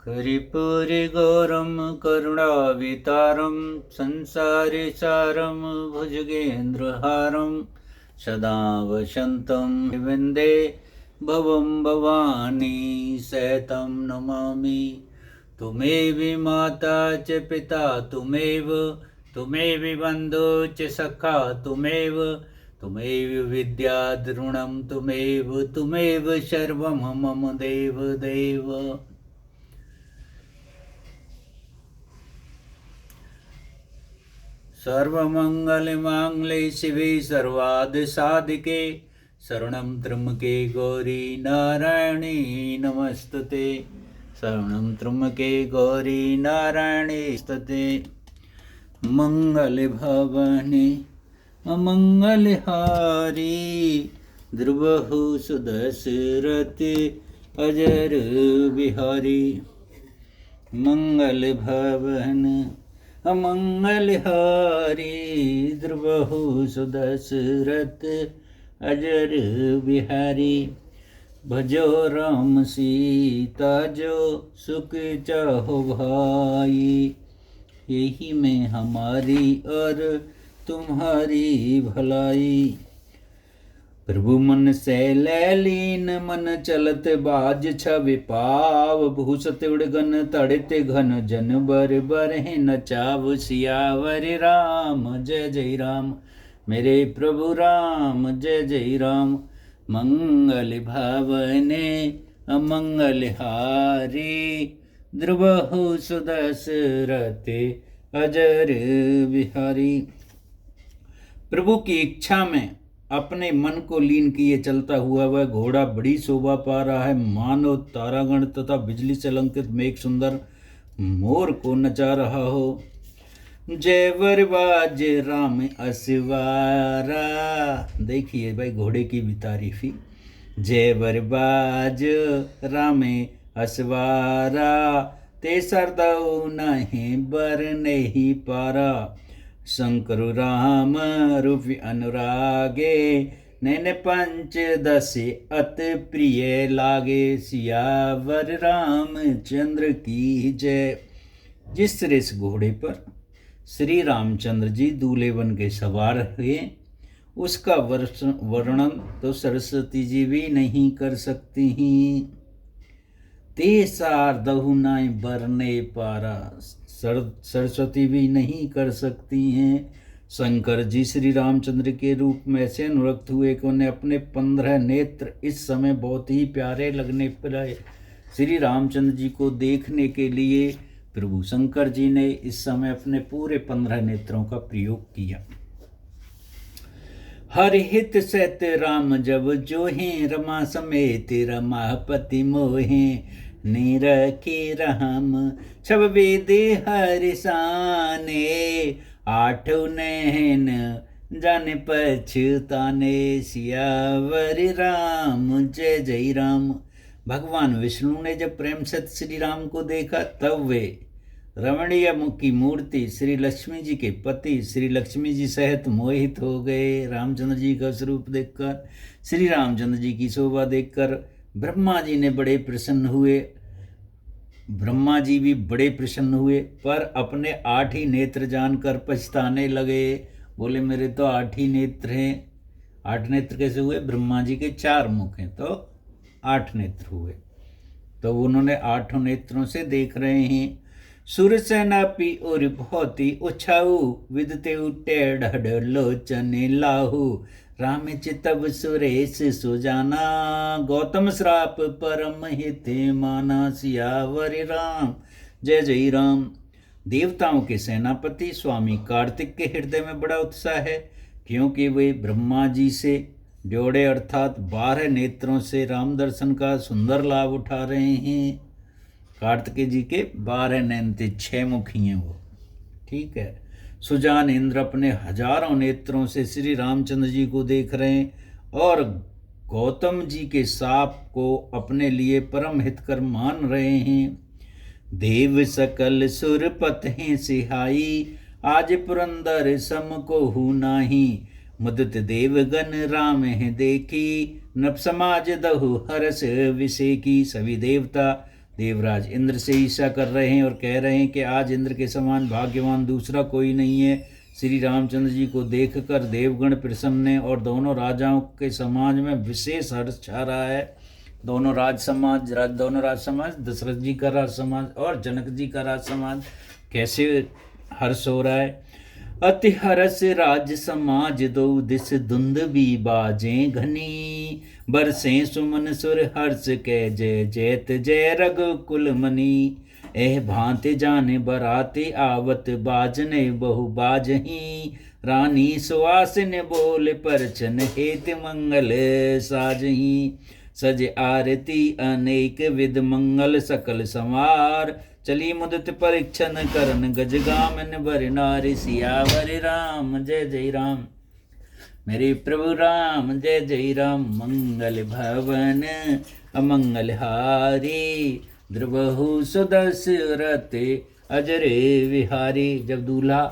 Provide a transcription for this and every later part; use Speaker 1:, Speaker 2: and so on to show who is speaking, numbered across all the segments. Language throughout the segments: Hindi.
Speaker 1: कर्पूरगौरं करुणावतारं संसारसारं भुजगेन्द्रहारं सदा वसन्तं वन्दे भवं भवानी सहितं नमामि। त्वमेव माता च पिता त्वमेव बन्धु च सखा त्वमेव विद्या द्रविणं त्वमेव सर्वं मम देव। सर्वमंगलमांगल्ये शिवे सर्वार्धसाधिके शरणं त्र्यंबके गौरी नारायणी नमस्तुते। शरणं त्र्यंबके गौरी नारायणी नमस्तुते। मंगल भवानी अमंगलहारी ध्रुवहु सुदशरथ अजर बिहारी। मंगल भवन अमंगलहारी ध्रुवहु सुदशरथ अजर बिहारी। भजो राम सीता जो सुख चाहो भाई, यही में हमारी और तुम्हारी भलाई। प्रभु मन से लैलीन मन चलत बाज छवि पाव, भूषत उड़गन तड़ते घन जन बर बर नचाव। सियावर राम जय जय राम, मेरे प्रभु राम जय जय राम। मंगल भावने अमंगल हारी ध्रुवहु सुदशरथ अजर बिहारी। प्रभु की इच्छा में अपने मन को लीन किए चलता हुआ वह घोड़ा बड़ी शोभा पा रहा है, मानो तारागण तथा बिजली से अलंकृत मेघ सुंदर मोर को नचा रहा हो। जय वरबाज राम असवारा, देखिए भाई घोड़े की भी तारीफी। जय वरबाज राम असवारा, ते सरदऊ नहीं बर नहीं पारा। शंकर राम रूप अनुरागे, नैन पंच दशे अति प्रिय लागे। सियावर राम चंद्र की जय। जिस तरह इस घोड़े पर श्री रामचंद्र जी दूल्हे बन के सवार हुए, उसका वर्णन तो सरस्वती जी भी नहीं कर सकती ही। ते सारदहु नाय बरने पारा, सरस्वती भी नहीं कर सकती हैं। शंकर जी श्री रामचंद्र के रूप में ऐसे अनुरक्त हुए कि उन्हें अपने 15 नेत्र इस समय बहुत ही प्यारे लगने पड़े। श्री रामचंद्र जी को देखने के लिए प्रभु शंकर जी ने इस समय अपने पूरे 15 नेत्रों का प्रयोग किया। हर हित सत राम जब जोहे, रमा समेत रमापति मोहे। निरखे राम छब वेद हरिशाने, आठों नैन जाने पछताने। सियावर राम जय जय राम। भगवान विष्णु ने जब प्रेम से श्री राम को देखा, तब वे रमणीय मुख की मूर्ति श्री लक्ष्मी जी के पति श्री लक्ष्मी जी सहित मोहित हो गए। रामचंद्र जी का स्वरूप देखकर, श्री रामचंद्र जी की शोभा देखकर ब्रह्मा जी ने बड़े प्रसन्न हुए। ब्रह्मा जी भी बड़े प्रसन्न हुए, पर अपने 8 ही नेत्र जानकर पछताने लगे। बोले मेरे तो 8 ही नेत्र हैं। 8 नेत्र कैसे हुए? ब्रह्मा जी के 4 मुख हैं तो 8 नेत्र हुए। तो उन्होंने 8 नेत्रों से देख रहे हैं। सुर सेनापी और भौती उछाऊ, विदते टेढ़ लोचन लाहू। राम चितव सुरेश सुजाना, गौतम श्राप परम हित माना। सियावर राम जय जय राम। देवताओं के सेनापति स्वामी कार्तिक के हृदय में बड़ा उत्साह है, क्योंकि वे ब्रह्मा जी से जोड़े अर्थात 12 नेत्रों से राम दर्शन का सुंदर लाभ उठा रहे हैं। कार्तिकेय जी के 12 नैन थे, 6 मुखी हैं वो, ठीक है। सुजान इंद्र अपने हजारों नेत्रों से श्री रामचंद्र जी को देख रहे हैं, और गौतम जी के साप को अपने लिए परम हितकर मान रहे हैं। देव सकल सुरपत हैं सिहाई, आज पुरंदर सम को हूँ नाही। मुदित देवगण राम है देखी, नभ समाज दहु हरस विषे की। सभी देवता देवराज इंद्र से ईर्ष्या कर रहे हैं और कह रहे हैं कि आज इंद्र के समान भाग्यवान दूसरा कोई नहीं है। श्री रामचंद्र जी को देखकर देवगण प्रसन्न हैं और दोनों राजाओं के समाज में विशेष हर्ष छा रहा है। दोनों राज समाज दशरथ जी का राज समाज और जनक जी का राज समाज कैसे हर्ष हो रहा है। अति हर्ष राज समाज दो दिस धुंध भी बाजें घनी, बरसें सुमन सुर हर्ष के जय जयत जय रघुकुल मनी। एह भांति जाने बराते आवत बाजने बहु बाजही, रानी सुवासिन बोल परचन हेत मंगल साजही। सज आरती अनेक विध मंगल सकल संवार, चली मुदत परीक्षण करन गजगामन बर नारी। सियावर राम जय जय राम, मेरे प्रभु राम जय जय राम। मंगल भवन अमंगल हारी, द्रवहु सुदशरथ अजरे विहारी। जब दूल्हा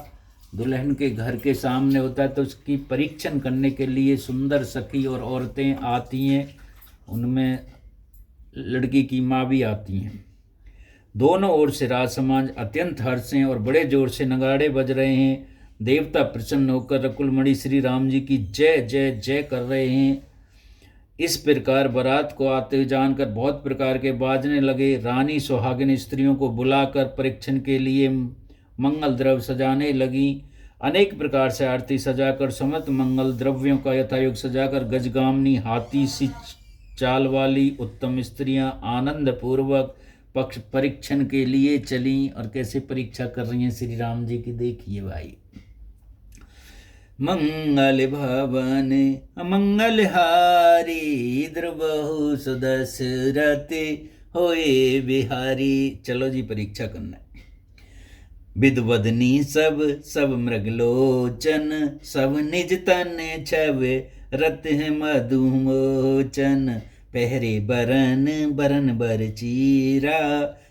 Speaker 1: दुल्हन के घर के सामने होता है तो उसकी परीक्षण करने के लिए सुंदर सखी और औरतें आती हैं, उनमें लड़की की माँ भी आती हैं। दोनों ओर से राज समाज अत्यंत हर्ष हैं और बड़े जोर से नगाड़े बज रहे हैं। देवता प्रसन्न होकर रकुलमणि श्री राम जी की जय जय जय कर रहे हैं। इस प्रकार बारात को आते हुए जानकर बहुत प्रकार के बाजने लगे। रानी सुहागिन स्त्रियों को बुलाकर परीक्षण के लिए मंगल द्रव्य सजाने लगी। अनेक प्रकार से आरती सजाकर समस्त मंगल द्रव्यों का यथायोग सजाकर गजगामनी हाथी सी चाल वाली उत्तम स्त्रियां आनंद पूर्वक पक्ष परीक्षण के लिए चली। और कैसे परीक्षा कर रही हैं श्री राम जी की, देखिए भाई। मंगल भवन अमंगल हारी, द्रवहु सुदशरथ होए बिहारी। चलो जी परीक्षा करना है। विदवदनी सब सब मृगलोचन, सब निज तन छव रत मधुमोचन। पहरे बरन बरन बर चीरा,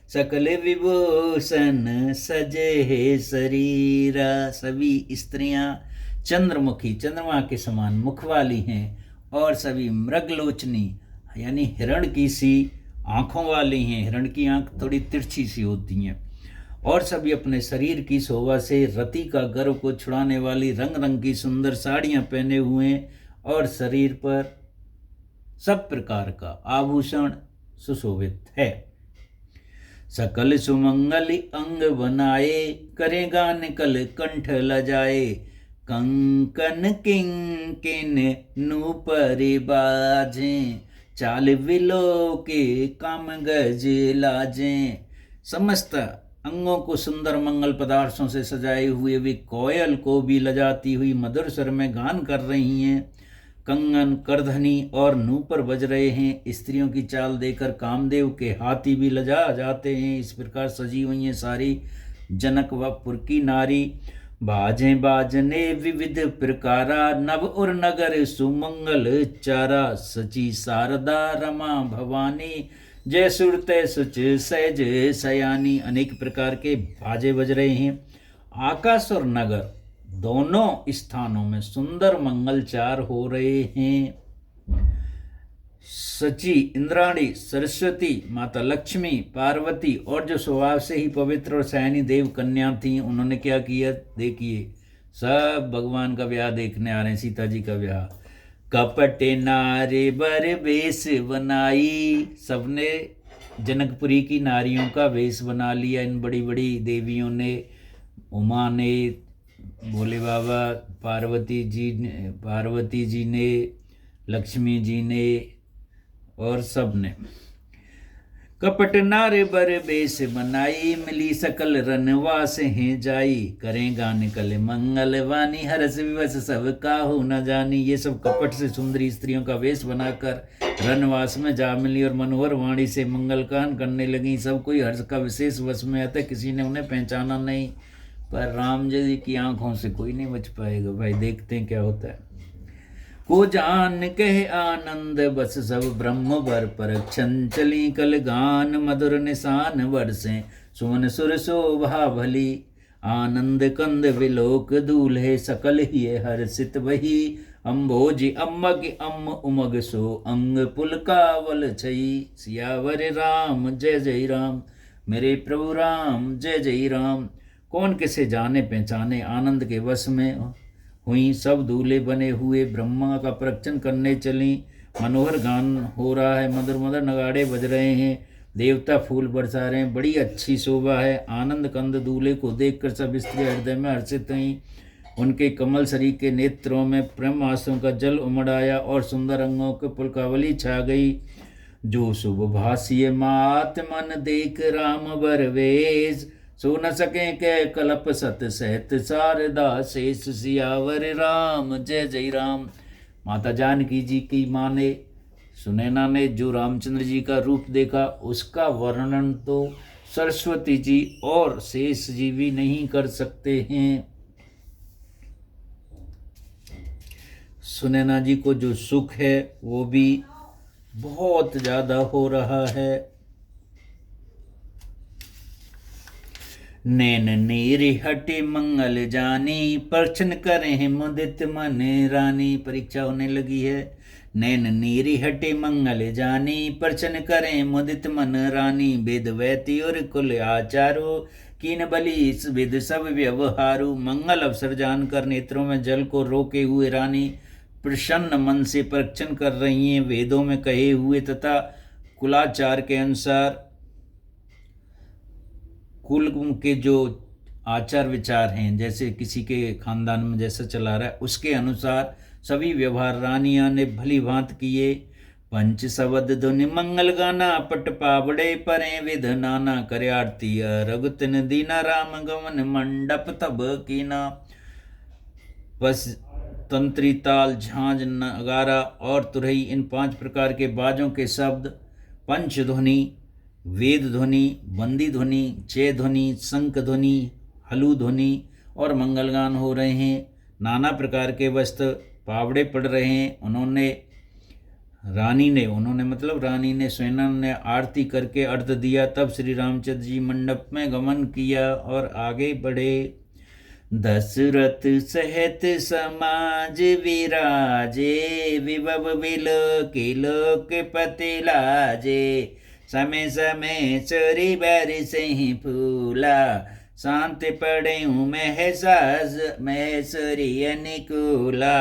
Speaker 1: सकल विभूषण सजे है शरीरा। सभी स्त्रियां चंद्रमुखी चंद्रमा के समान मुख वाली हैं और सभी मृगलोचनी यानी हिरण की सी आँखों वाली हैं। हिरण की आँख थोड़ी तिरछी सी होती हैं और सभी अपने शरीर की शोभा से रति का गर्व को छुड़ाने वाली रंग रंग की सुंदर साड़ियाँ पहने हुए और शरीर पर सब प्रकार का आभूषण सुशोभित है। सकल सुमंगल अंग बनाए, करेगा निकल कंठ लजाए। कंकन किंकिन नूपर बाजे, चाल विलो के काम गज लाजे। समस्त अंगों को सुंदर मंगल पदार्थों से सजाए हुए वे कोयल को भी लजाती हुई मधुर स्वर में गान कर रही हैं। कंगन करधनी और नूपुर बज रहे हैं। स्त्रियों की चाल देखकर कामदेव के हाथी भी लजा जाते हैं। इस प्रकार सजी हुई हैं सारी जनकपुर की नारी। बाजे बाजने विविध प्रकारा, नभ और नगर सुमंगल चारा। सची शारदा रमा भवानी, जय सुरते सुच सहज सयानी। अनेक प्रकार के बाजे बज रहे हैं। आकाश और नगर दोनों स्थानों में सुंदर मंगलचार हो रहे हैं। सची इंद्राणी, सरस्वती, माता लक्ष्मी, पार्वती और जो स्वभाव से ही पवित्र और सयानी देव कन्या थी, उन्होंने क्या किया देखिए। सब भगवान का ब्याह देखने आ रहे हैं, सीता जी का ब्याह। कपट नारे बर वेश बनाई, सबने जनकपुरी की नारियों का वेश बना लिया। इन बड़ी बड़ी देवियों ने, उमा ने, भोले बाबा, पार्वती जी ने, लक्ष्मी जी ने और सब ने। कपट नारे बर बेस बनाई, मिली सकल रनवास हैं जाई। करें गान कल मंगल वानी, हरस विवश सब काहू न जानी। ये सब कपट से सुंदरी स्त्रियों का वेश बनाकर रनवास में जा मिली और मनोहर वाणी से मंगल गान करने लगी। सब कोई हर्ष का विशेष वश में आता, किसी ने उन्हें पहचाना नहीं। पर राम जी की आंखों से कोई नहीं बच पाएगा। भाई देखते हैं क्या होता है। को जान कहे आनंद बस सब ब्रह्म वर पर चंचली कल गान। मधुर निशान वर्षे सुमन सुर शोभा भली। आनंद कंद विलोक दूल्हे सकल ही हर्षित वही। अम्भोजि अम्मग अम्म उमग सो अंग पुलकावल छई। सियावर राम जय जय राम, मेरे प्रभु राम जय जय राम। कौन किसे जाने पहचाने, आनंद के वश में हुई सब दूल्हे बने हुए ब्रह्मा का प्रवचन करने चली। मनोहर गान हो रहा है, मधुर मधुर नगाड़े बज रहे हैं, देवता फूल बरसा रहे हैं, बड़ी अच्छी शोभा है। आनंद कंद दूल्हे को देखकर सब स्त्री हृदय में हर्षित हुई। उनके कमल शरीर के नेत्रों में प्रेम आंसुओं का जल उमड़ आया और सुंदर अंगों के पुलकावली छा गई। जो शुभ भाष्य मात मन देख राम बरवेश, सो न सके के कलप सत सहत शारदा शेष। सियावर राम जय जय राम। माता जानकी जी की माँ ने, सुनैना ने जो रामचंद्र जी का रूप देखा, उसका वर्णन तो सरस्वती जी और शेष जी भी नहीं कर सकते हैं। सुनैना जी को जो सुख है वो भी बहुत ज़्यादा हो रहा है। नैन नीरि हटि मंगल जानी, परछन करें मुदित मन रानी। परीक्षा होने लगी है। नैन नीरि हटि मंगल जानी, परछन करें मुदित मन रानी। वेद वैति और कुल आचारो, कीन बलि विद सब व्यवहारु। मंगल अवसर जानकर नेत्रों में जल को रोके हुए रानी प्रसन्न मन से परीक्षण कर रही हैं। वेदों में कहे हुए तथा कुलाचार के अनुसार, कुल के जो आचार विचार हैं, जैसे किसी के खानदान में जैसा चला रहा है, उसके अनुसार सभी व्यवहार रानियां ने भली भांत किए। पंच शब्द ध्वनि मंगल गाना, पट पावड़े परे विध नाना। करे आरती रघुतन दीना, राम गमन मंडप तब कीना। बस तंत्री, ताल, झांझ, नगारा और तुरही, इन 5 प्रकार के बाजों के शब्द, पंच ध्वनि, वेद ध्वनि, बंदी ध्वनि, जय ध्वनि, शंख ध्वनि, हलु ध्वनि और मंगलगान हो रहे हैं। नाना प्रकार के वस्त्र, पावड़े पड़ रहे हैं। उन्होंने रानी ने स्वयं ने आरती करके अर्घ दिया। तब श्री रामचंद्र जी मंडप में गमन किया और आगे बढ़े। दशरथ सहित समाज विराजे, विभव विलोक पति लाजे। समय समय चोरी बरसे फूला, शांत पड़े महेश्वरी अनुकूला।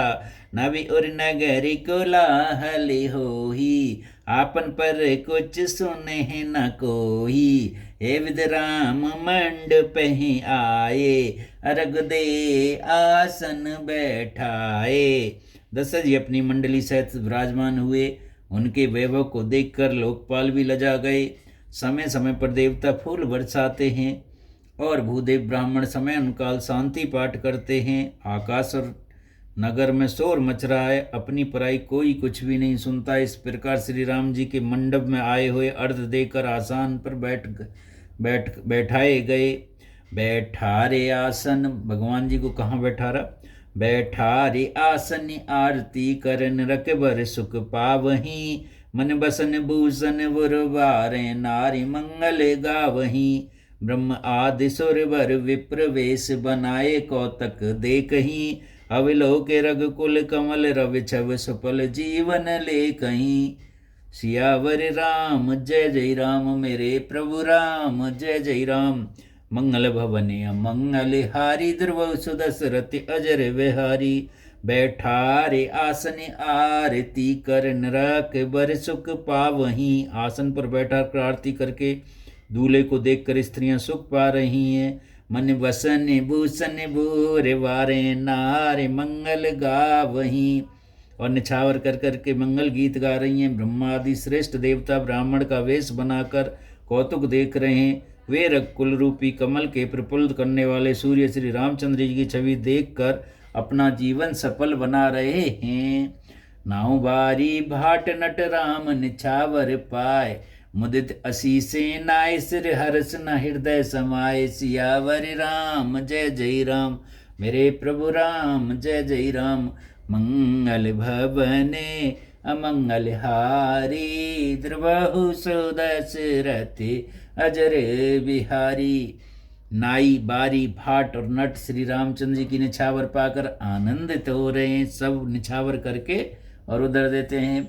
Speaker 1: नवि और नगरी कोलाहल होही, आपन पर कुछ सुने न कोही। हे विद राम मंडप ही आए, अर्घ दे आसन बैठाए। दशरथ जी अपनी मंडली सहित विराजमान हुए। उनके वैभव को देखकर लोकपाल भी लजा गए। समय समय पर देवता फूल बरसाते हैं और भूदेव ब्राह्मण समय अनुकाल शांति पाठ करते हैं। आकाश और नगर में शोर मच रहा है, अपनी पराई कोई कुछ भी नहीं सुनता। इस प्रकार श्री राम जी के मंडप में आए हुए अर्घ देकर आसन पर बैठाए गए। बैठा रे आसन, भगवान जी को कहाँ बैठा रहा? बैठा रे आसन, आरती करन रकबर सुख पावहीं। मन बसन भूषण बुरवारे, नारी मंगल गावहीं। ब्रह्म आदि सुर वर विप्र वेश, बनाए कौतक देखहीं। अविलोक रघुकुल कमल, रवि छव सफल जीवन ले कहीं। सियावर राम जय जय राम, मेरे प्रभु राम जय जय राम। मंगल भवने अमंगल हारी, ध्रुव सुदशरथ अजर विहारी। बैठा रे आसन, आरती करन रकबर सुख पावहीं। आसन पर बैठा कर आरती करके दूल्हे को देखकर स्त्रियां सुख पा रही हैं। मन वसन भूषण भूरे वारे, नारे मंगल गावहीं। और निछावर कर करके मंगल गीत गा रही हैं। ब्रह्मा आदि श्रेष्ठ देवता ब्राह्मण का वेश बनाकर कौतुक देख रहे हैं। वे रघुकुल रूपी कमल के प्रफुल्ल करने वाले सूर्य श्री रामचंद्र जी की छवि देखकर अपना जीवन सफल बना रहे हैं। नाउ बारी भाट नट राम निछावर पाए, मुदित असीसे नाय सिर हर्ष न हृदय समाये। सियावर राम जय जय राम, मेरे प्रभु राम जय जय राम। मंगल भवने अमंगल हारी, द्रवहु सुदशरथ अजर बिहारी। नाई, बारी, भाट और नट श्री रामचंद्र जी की निछावर पाकर आनंदित हो रहे हैं। सब निछावर करके और उधर देते हैं।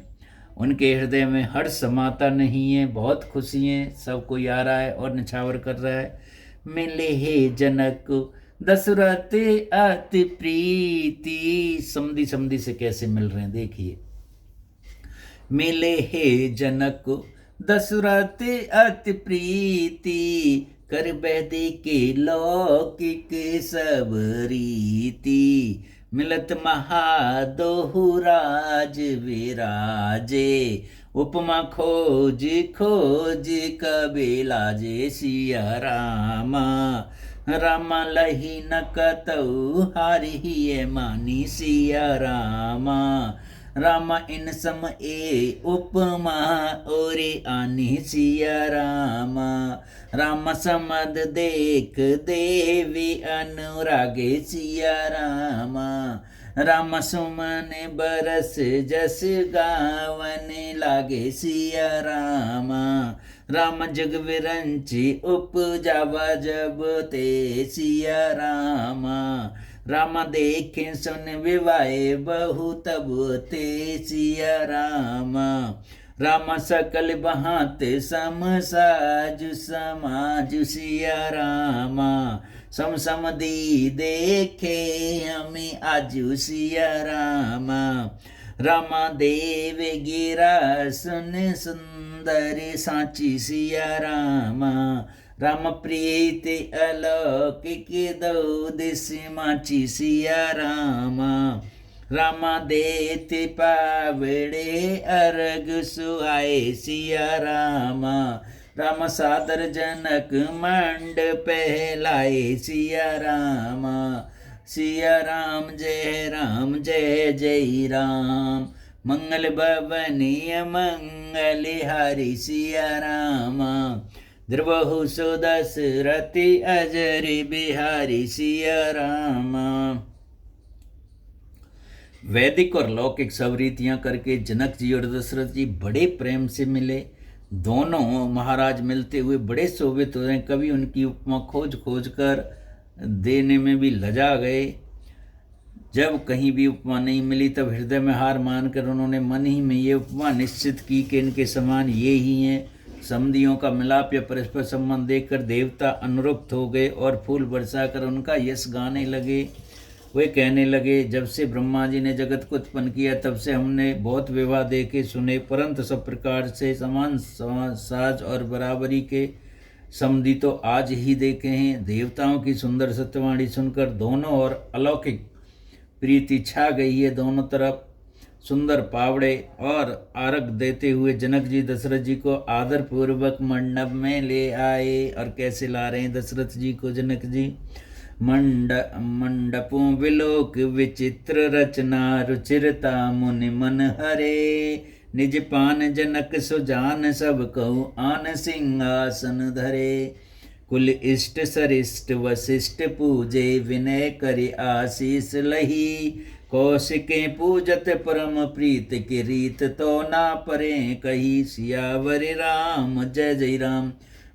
Speaker 1: उनके हृदय में हर्ष समाता नहीं है, बहुत खुशी है, सब कोई आ रहा है और निछावर कर रहा है। मिले हे जनक दशरथ अति प्रीति, समधि समधि से कैसे मिल रहे हैं देखिए। मिले हे जनक दशरथ अति प्रीति, कर बैदे के लौकिक सब रीति। मिलत महादोहु राज विराजे, उपमा खोज खोज कबे लाजे। सिया रामा रामा लही न कतऊ हारिए मानी। सिया रामा रामा इन सम ए उपमा ओरे आनी। सिया रामा राम समद देख देवी अनुरागे। सिया रामा राम सुमन बरस जस गावन लागे। सिया रामा राम जग विरंची उपजावा जब ते। सिया रामा राम देखे सुन विवाहे बहु तब ते। सिया रामा राम सकल बहात सम साजु समाजु। सिया रामा सम सम दी देखे हमें आजू। सिया रामा रामा देव गिरा सुन सुंदर साची। सिया रामा राम प्रीति अलौकिक दो दिस माची। सिया रामा रामा देत पावड़े अर्घ सुहाए। सिया रामा राम सादर जनक मंडप पहलाए। सिया रामा सिया राम जय जय राम। मंगल भवनीय मंगल हारी। सिया रामा द्रवहु सुदशरथि अजर बिहारी। सिया रामा वैदिक और लौकिक सब रीतियां करके जनक जी और दशरथ जी बड़े प्रेम से मिले। दोनों महाराज मिलते हुए बड़े शोभित हो रहे हैं। कभी उनकी उपमा खोज खोज कर देने में भी लजा गए। जब कहीं भी उपमा नहीं मिली तब हृदय में हार मानकर उन्होंने मन ही में ये उपमा निश्चित की कि इनके समान ये ही हैं। समधियों का मिलाप या परस्पर संबंध देखकर देवता अनुरक्त हो गए और फूल बरसाकर उनका यश गाने लगे। वे कहने लगे, जब से ब्रह्मा जी ने जगत को उत्पन्न किया तब से हमने बहुत विवाह देखे सुने, परंतु सब प्रकार से समान साज और बराबरी के समधि तो आज ही देखे हैं। देवताओं की सुंदर सत्यवाणी सुनकर दोनों ओर अलौकिक प्रीति छा गई है। दोनों तरफ सुंदर पावड़े और आरग देते हुए जनक जी दशरथ जी को आदर पूर्वक मंडप में ले आए। और कैसे ला रहे हैं दशरथ जी को जनक जी? मंडपों विलोक विचित्र रचना, रुचिरता मुनि मन हरे। निज पान जनक सुजान सब कहु, आन सिंहासन धरे। कुल इष्ट सरिष्ट वशिष्ठ पूजे, विनय करि आशीष लही। कौशिके पूजत परम प्रीत की रीत, तो ना परे कही। सियावर राम जय जय राम,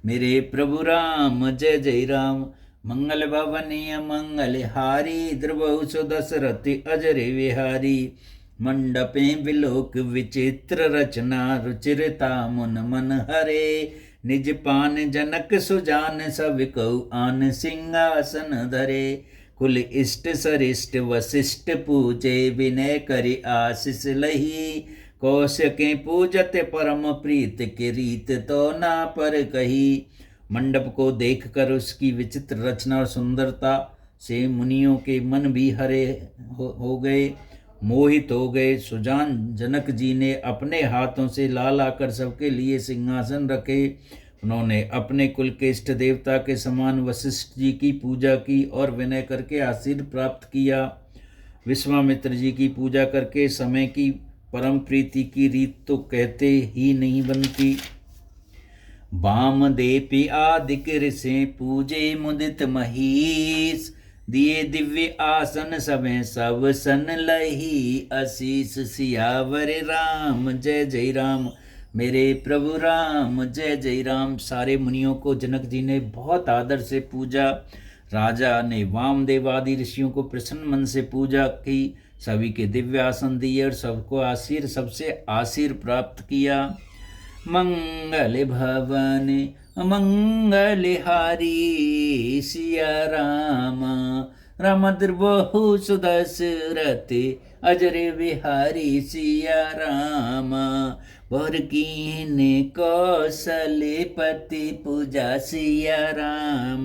Speaker 1: मेरे प्रभु राम जय जय राम। मंगल भवनीय मंगल हारी, द्रवहु सुदशरथि अजर विहारी। मंडपे विलोक विचित्र रचना, रुचिरता मुन मन हरे। निज पान जनक सुजान सब कहु, आन सिंहासन धरे। कुल इष्ट सरिष्ट वशिष्ठ पूजे, विनय करि आशीष लही। कौशिके पूजत परम प्रीत की रीत, तो ना पर कही। मंडप को देखकर उसकी विचित्र रचना और सुंदरता से मुनियों के मन भी हरे हो गए, मोहित हो गए। सुजान जनक जी ने अपने हाथों से ला लाकर सबके लिए सिंहासन रखे। उन्होंने अपने कुल के इष्ट देवता के समान वशिष्ठ जी की पूजा की और विनय करके आशीर्वाद प्राप्त किया। विश्वामित्र जी की पूजा करके समय की परम प्रीति की रीत तो कहते ही नहीं बनती। वामदेव आदिक ऋषि पूजे मुदित महीस, दिए दिव्य आसन सभे सब सन लही। आशीष सियावर राम जय जय राम, मेरे प्रभु राम जय जय राम। सारे मुनियों को जनक जी ने बहुत आदर से पूजा। राजा ने वामदेव आदि ऋषियों को प्रसन्न मन से पूजा की, सभी के दिव्य आसन दिए और सबको सबसे आशीर प्राप्त किया। मंगल भवन मंगलहारी सिया राम, राम द्रबहु सुदशरथ अजर बिहारी सिया राम। वर कीन कौशलपति पूजा सिया राम,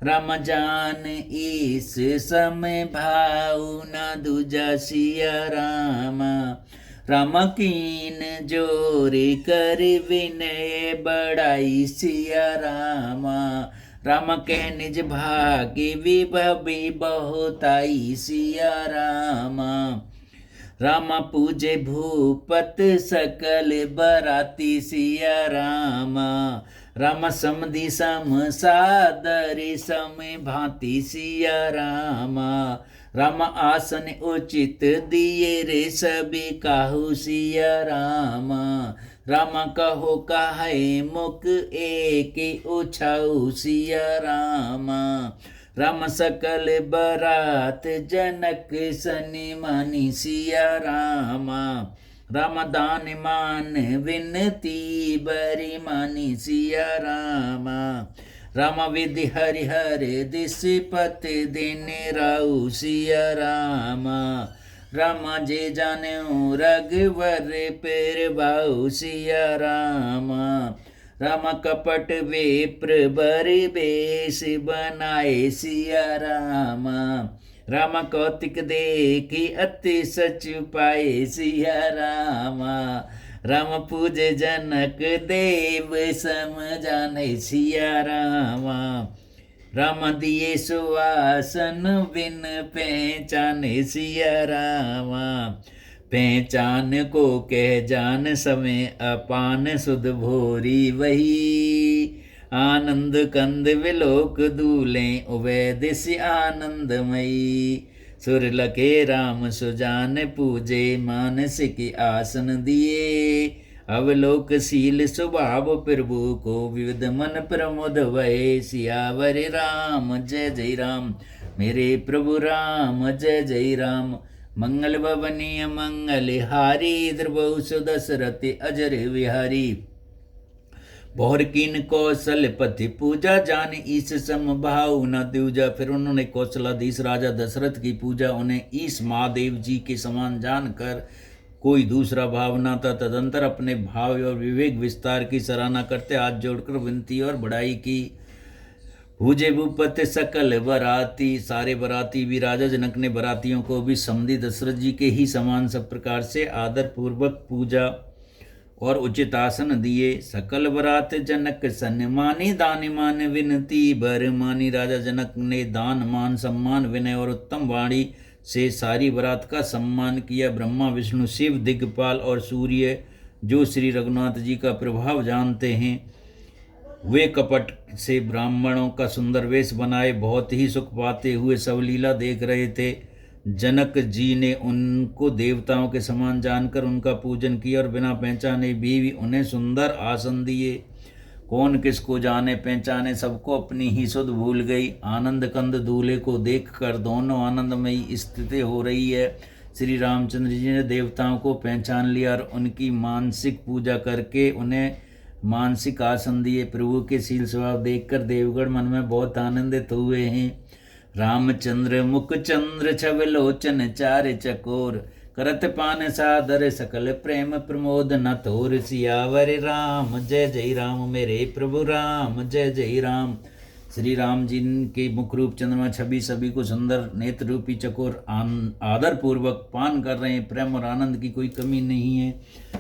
Speaker 1: राम जान ईस समय भाऊ न दूजा सिया राम। राम कीन जोरे कर विनय बड़ाई सिया राम, राम के निज भाग्य विभवी बहुताई सिया राम। राम पूजे भूपत सकल बराती सिया राम, राम समधि सम सादर सम भांति सिया राम। राम आसन उचित दिए रे सभी काहू सिया राम, राम कहो काहे मुख एक उछाऊ सिया राम। राम सकल बरात जनक सनि मानी सिया राम, राम दान मान विनती बरी मानी सिया राम। राम विधि हरिहर दिस पत दिन राउ सिया राम, राम जे जान्यो रघुवर पेर भाऊ सिया राम। राम कपट विप्र बरि बेश बनाए सिया राम, राम कौतिक देखी अति सच पाए सिया राम। राम पूजे जनक देव सम जाने सिया राम, राम दिए सुवासन बिन पहचाने सिया राम। पहचान को कह जान समय अपान सुध भोरी वही, आनंद कंद विलोक दूले उभय दिश आनंदमयी। सुर लखे राम सुजान पूजे मानसिक आसन दिए, अवलोकशील स्वभाव प्रभु को विविध मन प्रमोद भय। सियावर राम जय जय राम, मेरे प्रभु राम जय जय राम। मंगल भवनीय मंगलहारी द्रबहु सुदशरथ अजर बिहारी। बहुर कीन कौशलपति पूजा जान ईश सम भाऊ न दूजा। फिर उन्होंने कौशलाधीश राजा दशरथ की पूजा, उन्हें ईश महादेव जी के समान जानकर कोई दूसरा भाव न था। तदंतर अपने भाव और विवेक विस्तार की सराहना करते हाथ जोड़कर विनती और बढ़ाई की। पूजे भूपत सकल बराती, सारे बराती भी राजा जनक ने बरातियों को भी समधि दशरथ जी के ही समान सब प्रकार से आदर पूर्वक पूजा और उचित आसन दिए। सकल बरात जनक सन्मानी दान मान विनती बर मानी। राजा जनक ने दान मान सम्मान विनय और उत्तम वाणी से सारी बरात का सम्मान किया। ब्रह्मा विष्णु शिव दिग्गपाल और सूर्य जो श्री रघुनाथ जी का प्रभाव जानते हैं, वे कपट से ब्राह्मणों का सुंदर वेश बनाए बहुत ही सुख पाते हुए सब लीला देख रहे थे। जनक जी ने उनको देवताओं के समान जानकर उनका पूजन किया और बिना पहचाने भी उन्हें सुंदर आसन दिए। कौन किसको जाने पहचाने, सबको अपनी ही सुध भूल गई। आनंद कंद दूल्हे को देखकर दोनों आनंदमयी स्थिति हो रही है। श्री रामचंद्र जी ने देवताओं को पहचान लिया और उनकी मानसिक पूजा करके उन्हें मानसिक आसन दिए। प्रभु के शील स्वभाव देखकर देवगण मन में बहुत आनंदित हुए हैं। रामचंद्र मुख चंद्र छव लोचन चार चकोर, करत पान सादर सकल प्रेम प्रमोद न तोर। सियावर राम जय जय राम, मेरे प्रभु राम जय जय राम। श्री राम जी के मुख रूप चंद्रमा छवि सभी को सुंदर नेत्र रूपी चकोर आदर पूर्वक पान कर रहे हैं। प्रेम और आनंद की कोई कमी नहीं है।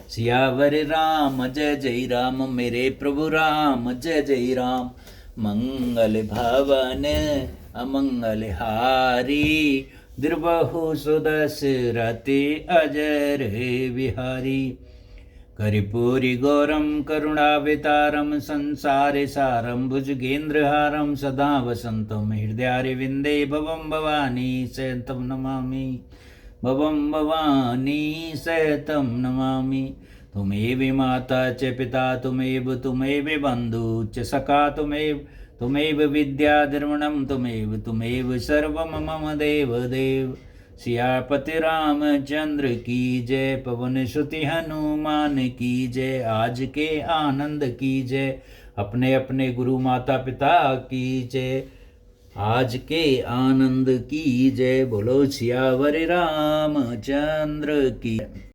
Speaker 1: सियावर राम जय जय राम, मेरे प्रभु राम जय जय राम। मंगल भवन अमंगलहारी, द्रबहु सुदशरथ अजर बिहारी। कर्पूरी गौरम करुणावतारम संसारे सारम भुजगेन्द्रहारम सदा वसंतम हृदयारविंदे भवम भवानी सहितं नमामि, भवम भवानी सहितं नमामि। तुमेव माता च पिता तुमेव बन्धु च सखा तुमेव विद्या द्रविणं तुमेव सर्वं मम देव देव। सियापति रामचंद्र की जय, पवन सुति हनुमान की जय। आज के आनंद की जय, अपने अपने गुरु माता पिता की जय। आज के आनंद की जय, बोलो सियावर रामचंद्र की।